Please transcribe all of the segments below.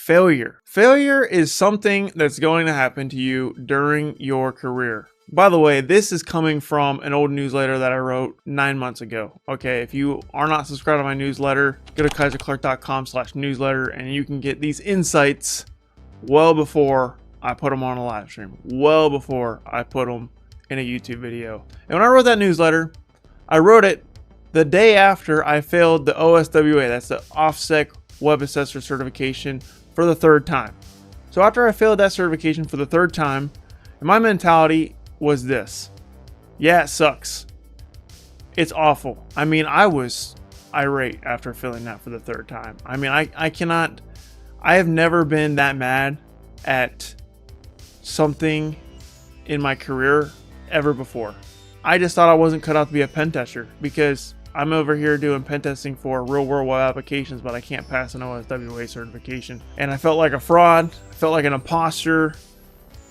Failure. Failure is something that's going to happen to you during your career. By the way, this is coming from an old newsletter that I wrote 9 months ago. Okay, if you are not subscribed to my newsletter, go to kyserclark.com/newsletter and you can get these insights well before I put them on a live stream, well before I put them in a YouTube video. And when I wrote that newsletter, I wrote it the day after I failed the OSWA, that's the OffenSec Web Assessor certification, for the 3rd time. So after I failed that certification for the 3rd time, my mentality was this: yeah, it sucks. It's awful. I mean, I was irate after failing that for the 3rd time. I mean, I have never been that mad at something in my career ever before. I just thought I wasn't cut out to be a pen tester, because I'm over here doing pen testing for real world web applications, but I can't pass an OSWA certification. And I felt like a fraud. I felt like an imposter.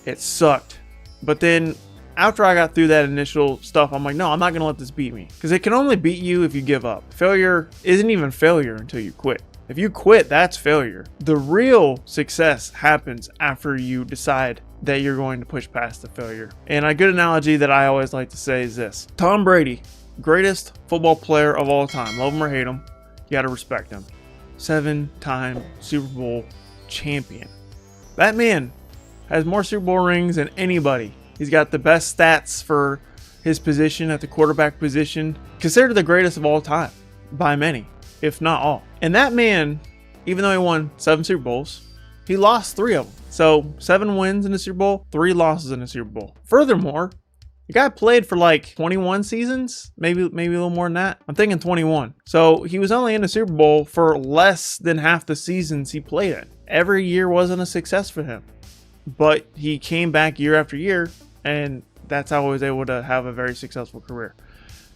It sucked. But then after I got through that initial stuff, I'm like, no, I'm not going to let this beat me, because it can only beat you if you give up. Failure isn't even failure until you quit. If you quit, that's failure. The real success happens after you decide that you're going to push past the failure. And a good analogy that I always like to say is this: Tom Brady, greatest football player of all time. Love him or hate him, you got to respect him. 7-time Super Bowl champion. That man has more Super Bowl rings than anybody. He's got the best stats for his position at the quarterback position. Considered the greatest of all time by many, if not all. And that man, even though he won 7 Super Bowls, he lost 3 of them. So 7 wins in the Super Bowl, 3 losses in the Super Bowl. Furthermore, the guy played for like 21 seasons, maybe a little more than that. I'm thinking 21. So he was only in the Super Bowl for less than half the seasons he played in. Every year wasn't a success for him, but he came back year after year, and that's how he was able to have a very successful career.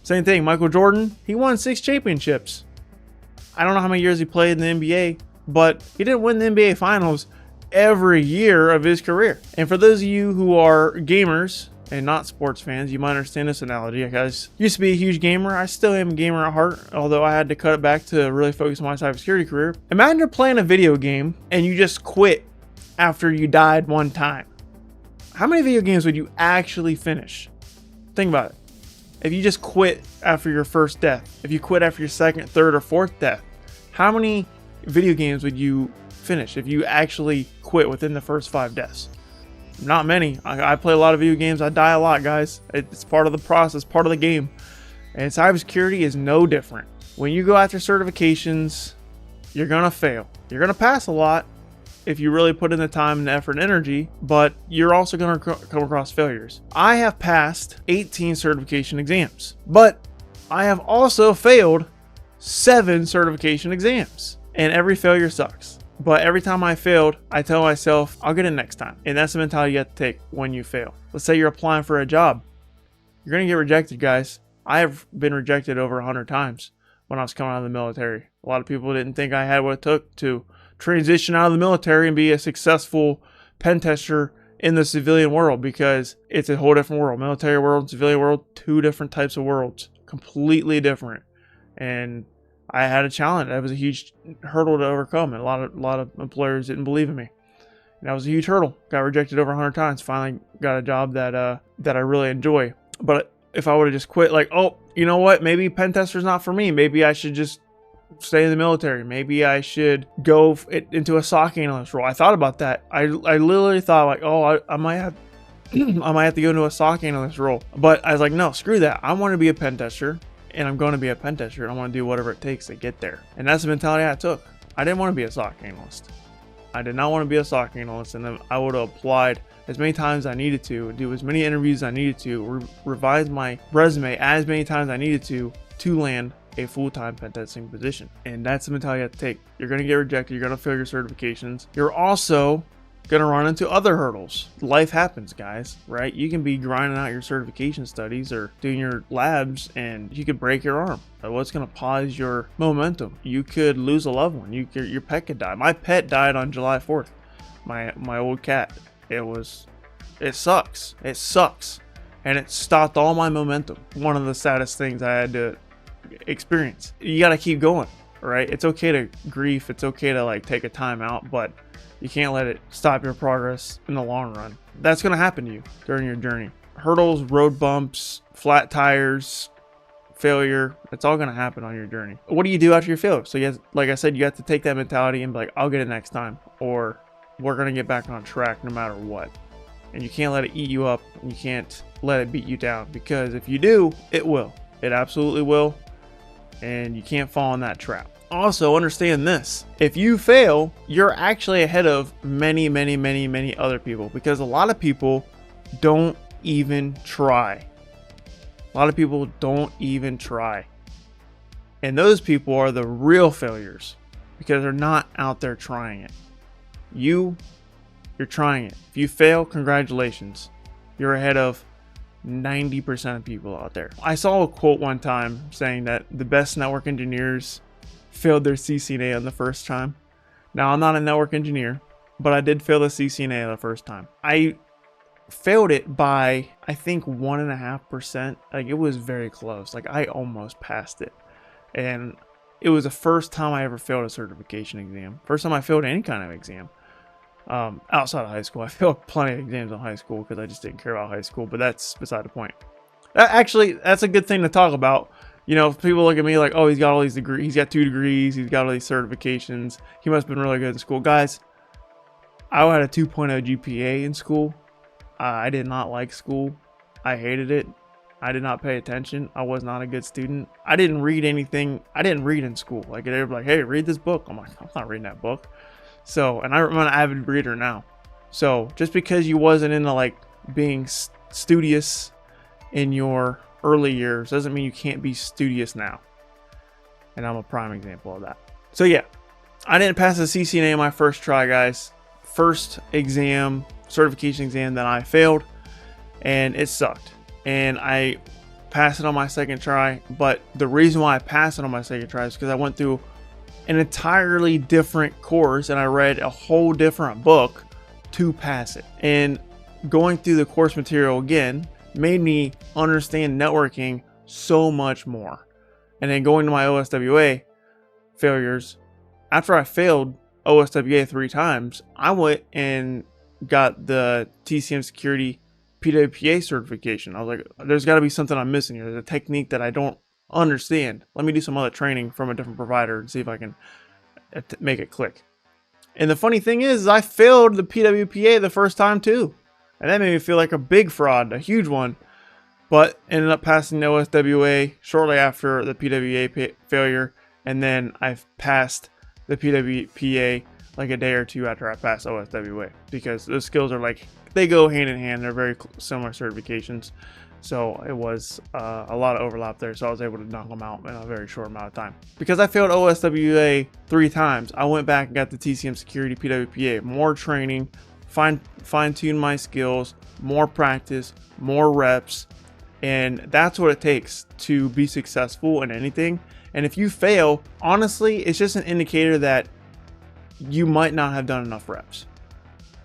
Same thing, Michael Jordan, he won 6 championships. I don't know how many years he played in the NBA, but he didn't win the NBA Finals every year of his career. And for those of you who are gamers and not sports fans, you might understand this analogy. I used to be a huge gamer. I still am a gamer at heart, although I had to cut it back to really focus on my cybersecurity career. Imagine you're playing a video game and you just quit after you died one time. How many video games would you actually finish? Think about it. If you just quit after your first death, if you quit after your 2nd, 3rd, or 4th death, how many video games would you finish if you actually quit within the first 5 deaths? Not many. I play a lot of video games. I die a lot, guys. It's part of the process, part of the game. And cybersecurity is no different. When you go after certifications, you're going to fail. You're going to pass a lot if you really put in the time and effort and energy, but you're also going to come across failures. I have passed 18 certification exams, but I have also failed 7 certification exams, and every failure sucks. But every time I failed, I tell myself, I'll get it next time. And that's the mentality you have to take when you fail. Let's say you're applying for a job. You're going to get rejected, guys. I have been rejected over 100 times when I was coming out of the military. A lot of people didn't think I had what it took to transition out of the military and be a successful pen tester in the civilian world, because it's a whole different world. Military world, civilian world, 2 different types of worlds, completely different. And I had a challenge. That was a huge hurdle to overcome, and a lot of employers didn't believe in me. And that was a huge hurdle. Got rejected over 100 times. Finally got a job that I really enjoy. But if I would have just quit, like, oh, you know what? Maybe pen tester's not for me. Maybe I should just stay in the military. Maybe I should go into a SOC analyst role. I thought about that. I literally thought, like, oh, I might have to go into a SOC analyst role. But I was like, no, screw that. I want to be a pen tester, and I'm going to be a pen tester, and I want to do whatever it takes to get there. And that's the mentality I took. I didn't want to be a SOC analyst. I did not want to be a SOC analyst, and then I would have applied as many times as I needed to, do as many interviews as I needed to, revise my resume as many times as I needed to land a full-time pen testing position. And that's the mentality you have to take. You're going to get rejected. You're going to fail your certifications. You're also going to run into other hurdles. Life happens, guys, right? You can be grinding out your certification studies or doing your labs, and you could break your arm. What's going to pause your momentum? You could lose a loved one. Your pet could die. My pet died on July 4th. My old cat. It sucks. It sucks. And it stopped all my momentum. One of the saddest things I had to experience. You got to keep going. right? It's okay to grieve. It's okay to like take a time out, but you can't let it stop your progress in the long run. That's going to happen to you during your journey. Hurdles, road bumps, flat tires, failure, it's all going to happen on your journey. What do you do after you fail? So you have, like I said, you have to take that mentality and be like, I'll get it next time, or we're going to get back on track no matter what. And you can't let it eat you up. You can't let it beat you down, because if you do, it will. It absolutely will. And you can't fall in that trap. Also, understand this. If you fail, you're actually ahead of many other people, because a lot of people don't even try. A lot of people don't even try. And those people are the real failures, because they're not out there trying it. You're trying it. If you fail, congratulations. You're ahead of 90% of people out there. I saw a quote one time saying that the best network engineers failed their CCNA on the first time. Now, I'm not a network engineer, but I did fail the CCNA the first time. I failed it by, I think, 1.5%. Like, it was very close. Like, I almost passed it. And it was the first time I ever failed a certification exam. First time I failed any kind of exam. Outside of high school. I failed plenty of exams in high school because I just didn't care about high school, but that's beside the point. Actually, that's a good thing to talk about. You know, if people look at me like, oh, he's got all these degrees, he's got 2 degrees, he's got all these certifications, he must have been really good in school. Guys, I had a 2.0 GPA in school. I did not like school. I hated it. I did not pay attention. I was not a good student. I didn't read anything. I didn't read in school. Like, they were like, hey, read this book. I'm like, I'm not reading that book. So, and I'm an avid reader now. So just because you wasn't into like being studious in your early years doesn't mean you can't be studious now. And I'm a prime example of that. So yeah, I didn't pass the CCNA my first try, guys. First exam, certification exam that I failed, and it sucked. And I passed it on my second try. But the reason why I passed it on my second try is because I went through an entirely different course and I read a whole different book to pass it. And going through the course material again made me understand networking so much more. And then going to my OSWA failures, after I failed OSWA 3 times, I went and got the TCM Security PWPA certification. I was like, there's got to be something I'm missing here. There's a technique that I don't understand. Let me do some other training from a different provider and see if I can make it click. And the funny thing is, I failed the PWPA the first time too. And that made me feel like a big fraud, a huge one. But ended up passing the OSWA shortly after the PWA failure. And then I passed the PWPA like a day or two after I passed OSWA. Because those skills are like, they go hand in hand. They're very similar certifications. So it was a lot of overlap there. So I was able to knock them out in a very short amount of time. Because I failed OSWA 3 times, I went back and got the TCM Security PWPA. More training, fine-tune my skills, more practice, more reps. And that's what it takes to be successful in anything. And if you fail, honestly, it's just an indicator that you might not have done enough reps.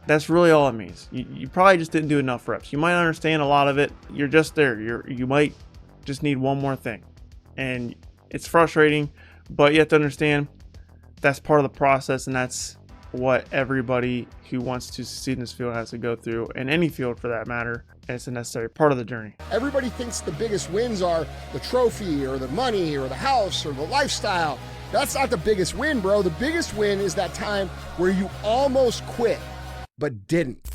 That's really all it means. You probably just didn't do enough reps. You might understand a lot of it. You're just there. You might just need one more thing. And it's frustrating, but you have to understand that's part of the process, and that's what everybody who wants to succeed in this field has to go through, in any field for that matter. And it's a necessary part of the journey. Everybody thinks the biggest wins are the trophy or the money or the house or the lifestyle. That's not the biggest win, bro. The biggest win is that time where you almost quit but didn't.